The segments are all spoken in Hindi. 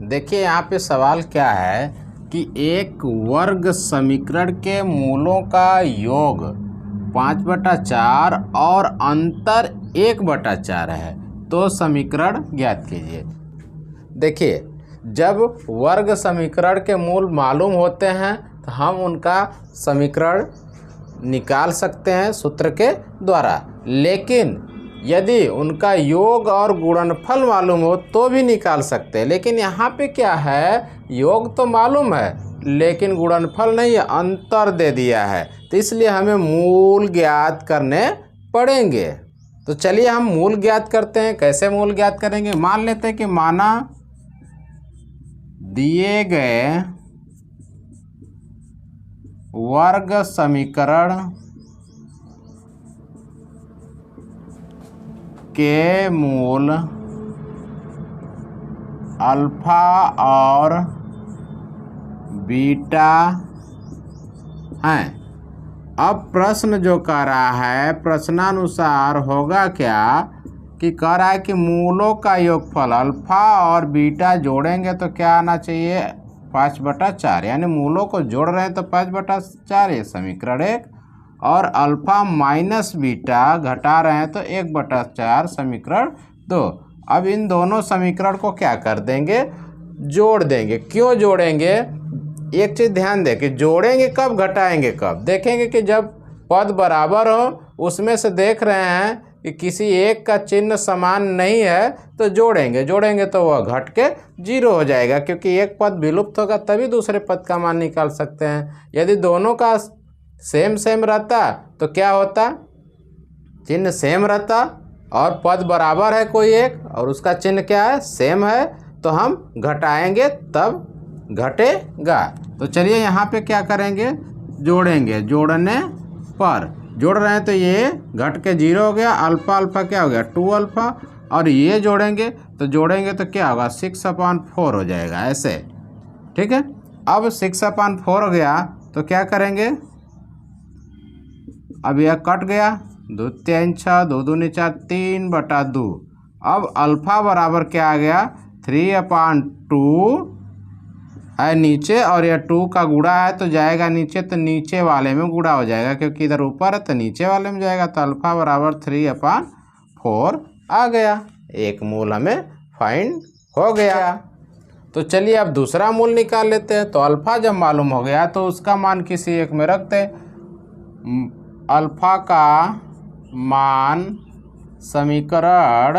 देखिए यहाँ पे सवाल क्या है कि एक वर्ग समीकरण के मूलों का योग 5/4 और अंतर 1/4 है, तो समीकरण ज्ञात कीजिए। देखिए, जब वर्ग समीकरण के मूल मालूम होते हैं तो हम उनका समीकरण निकाल सकते हैं सूत्र के द्वारा, लेकिन यदि उनका योग और गुणनफल मालूम हो तो भी निकाल सकते हैं। लेकिन यहाँ पे क्या है, योग तो मालूम है लेकिन गुणनफल नहीं है, अंतर दे दिया है, तो इसलिए हमें मूल ज्ञात करने पड़ेंगे। तो चलिए हम मूल ज्ञात करते हैं। कैसे मूल ज्ञात करेंगे? मान लेते हैं कि माना दिए गए वर्ग समीकरण के मूल अल्फा और बीटा हैं। अब प्रश्न जो कह रहा है, प्रश्नानुसार होगा क्या कि कह रहा है कि मूलों का योगफल अल्फा और बीटा जोड़ेंगे तो क्या आना चाहिए? 5/4, यानी मूलों को जोड़ रहे हैं तो 5/4 ये समीकरण 1, और अल्फा माइनस बीटा घटा रहे हैं तो 1/4 समीकरण 2। अब इन दोनों समीकरण को क्या कर देंगे? जोड़ देंगे। क्यों जोड़ेंगे? एक चीज़ ध्यान दें कि जोड़ेंगे कब, घटाएंगे कब। देखेंगे कि जब पद बराबर हो, उसमें से देख रहे हैं कि किसी एक का चिन्ह समान नहीं है तो जोड़ेंगे तो वह घट के 0 हो जाएगा, क्योंकि एक पद विलुप्त होगा तभी दूसरे पद का मान निकाल सकते हैं। यदि दोनों का सेम रहता तो क्या होता? चिन्ह सेम रहता और पद बराबर है कोई एक और उसका चिन्ह क्या है? सेम है, तो हम घटाएंगे तब घटेगा। तो चलिए यहाँ पे क्या करेंगे? जोड़ेंगे। जोड़ने पर जोड़ रहे हैं तो ये घट के 0 हो गया, अल्फा क्या हो गया? 2 अल्फा, और ये जोड़ेंगे तो क्या होगा? 6/4 हो जाएगा, ऐसे। ठीक है। अब 6/4 हो गया तो क्या करेंगे? अब यह कट गया, 2 3 6, 2 2 4, 3/2। अब अल्फा बराबर क्या आ गया? 3/2 है नीचे, और यह 2 का गुणा है तो जाएगा नीचे, तो नीचे वाले में गुणा हो जाएगा, क्योंकि इधर ऊपर है तो नीचे वाले में जाएगा। तो अल्फा बराबर 3/4 आ गया। एक मूल हमें फाइंड हो गया। तो चलिए अब दूसरा मूल निकाल लेते हैं। तो अल्फा जब मालूम हो गया तो उसका मान किसी एक में रखते हैं। अल्फा का मान समीकरण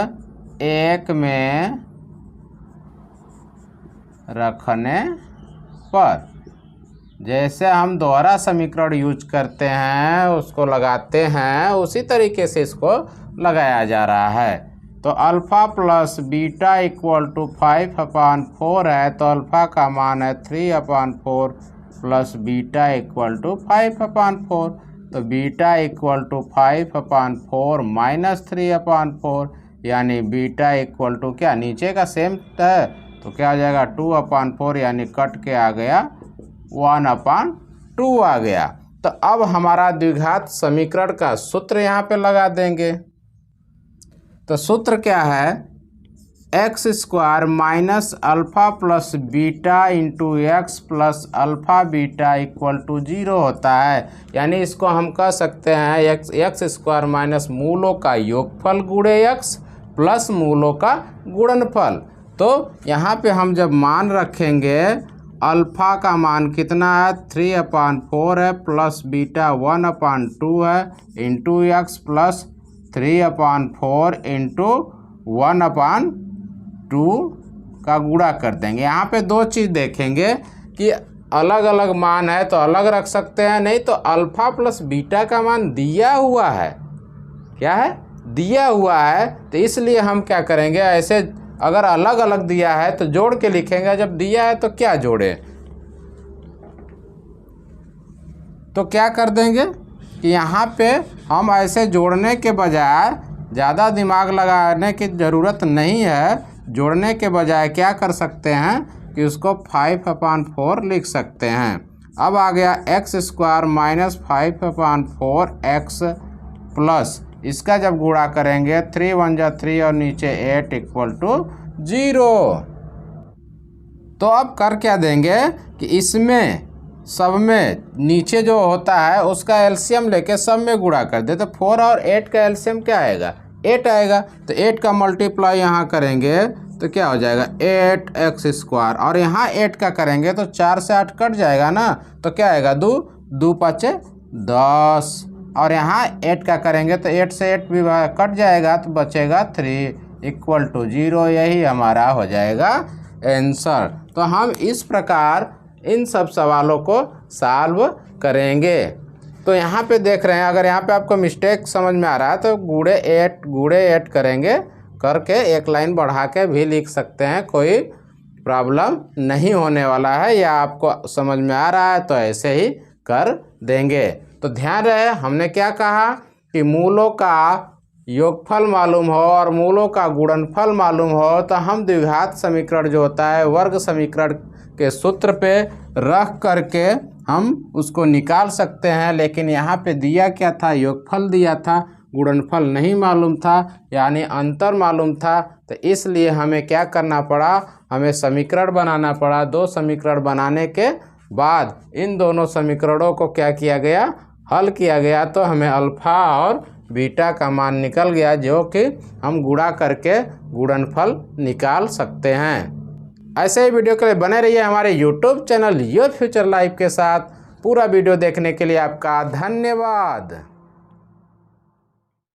1 में रखने पर, जैसे हम दोहरा समीकरण यूज करते हैं उसको लगाते हैं, उसी तरीके से इसको लगाया जा रहा है। तो alpha plus beta equal to 5/4 है, तो अल्फ़ा का मान है 3/4 प्लस बीटा इक्वल टू 5/4। तो बीटा इक्वल टू 5/4 माइनस 3/4, यानी बीटा इक्वल टू क्या? नीचे का सेम है तो क्या आ जाएगा? 2/4, यानी कट के आ गया 1/2 आ गया। तो अब हमारा द्विघात समीकरण का सूत्र यहाँ पे लगा देंगे। तो सूत्र क्या है? x² minus alpha plus beta into X plus alpha beta equal to 0 होता है। यानी इसको हम कह सकते हैं x² माइनस मूलों का योगफल गुणे x प्लस मूलों का गुणनफल। तो यहाँ पे हम जब मान रखेंगे, अल्फ़ा का मान कितना है? 3/4 है, प्लस बीटा 1/2 है, इंटू एक्स प्लस 3/4 इंटू 1/2 का गुणा कर देंगे। यहाँ पे दो चीज़ देखेंगे कि अलग अलग मान है तो अलग रख सकते हैं, नहीं तो अल्फ़ा प्लस बीटा का मान दिया हुआ है। क्या है? दिया हुआ है, तो इसलिए हम क्या करेंगे? ऐसे अगर अलग अलग दिया है तो जोड़ के लिखेंगे, जब दिया है तो क्या जोड़े? तो क्या कर देंगे कि यहाँ पे हम ऐसे जोड़ने के बजाय, ज़्यादा दिमाग लगाने की ज़रूरत नहीं है, जोड़ने के बजाय क्या कर सकते हैं कि उसको 5/4 लिख सकते हैं। अब आ गया x² माइनस 5/4 x प्लस, इसका जब गुणा करेंगे 3 1 जा 3 और नीचे 8 इक्वल टू 0। तो अब कर क्या देंगे कि इसमें सब में नीचे जो होता है उसका एलसीएम लेके सब में गुणा कर दे। तो 4 और 8 का एलसीएम क्या आएगा? 8 आएगा। तो 8 का मल्टीप्लाई यहाँ करेंगे तो क्या हो जाएगा? 8x²। और यहाँ 8 का करेंगे तो 4 से 8 कट जाएगा ना, तो क्या आएगा? 2 5 10। और यहाँ 8 का करेंगे तो 8 से 8 भी कट जाएगा तो बचेगा 3 = 0। यही हमारा हो जाएगा आंसर। तो हम इस प्रकार इन सब सवालों को सॉल्व करेंगे। तो यहाँ पे देख रहे हैं, अगर यहाँ पे आपको मिस्टेक समझ में आ रहा है तो गुणे 8 करेंगे, करके एक लाइन बढ़ा के भी लिख सकते हैं, कोई प्रॉब्लम नहीं होने वाला है। या आपको समझ में आ रहा है तो ऐसे ही कर देंगे। तो ध्यान रहे, हमने क्या कहा कि मूलों का योगफल मालूम हो और मूलों का गुणनफल मालूम हो तो हम द्विघात समीकरण जो होता है वर्ग समीकरण के सूत्र पे रख करके हम उसको निकाल सकते हैं। लेकिन यहाँ पे दिया क्या था? योगफल दिया था, गुणनफल नहीं मालूम था, यानी अंतर मालूम था। तो इसलिए हमें क्या करना पड़ा? हमें समीकरण बनाना पड़ा। 2 समीकरण बनाने के बाद इन दोनों समीकरणों को क्या किया गया? हल किया गया। तो हमें अल्फा और बीटा का मान निकल गया, जो कि हम गुणा करके गुणनफल निकाल सकते हैं। ऐसे ही वीडियो के लिए बने रहिए हमारे YouTube channel your future life के साथ। पूरा वीडियो देखने के लिए आपका धन्यवाद।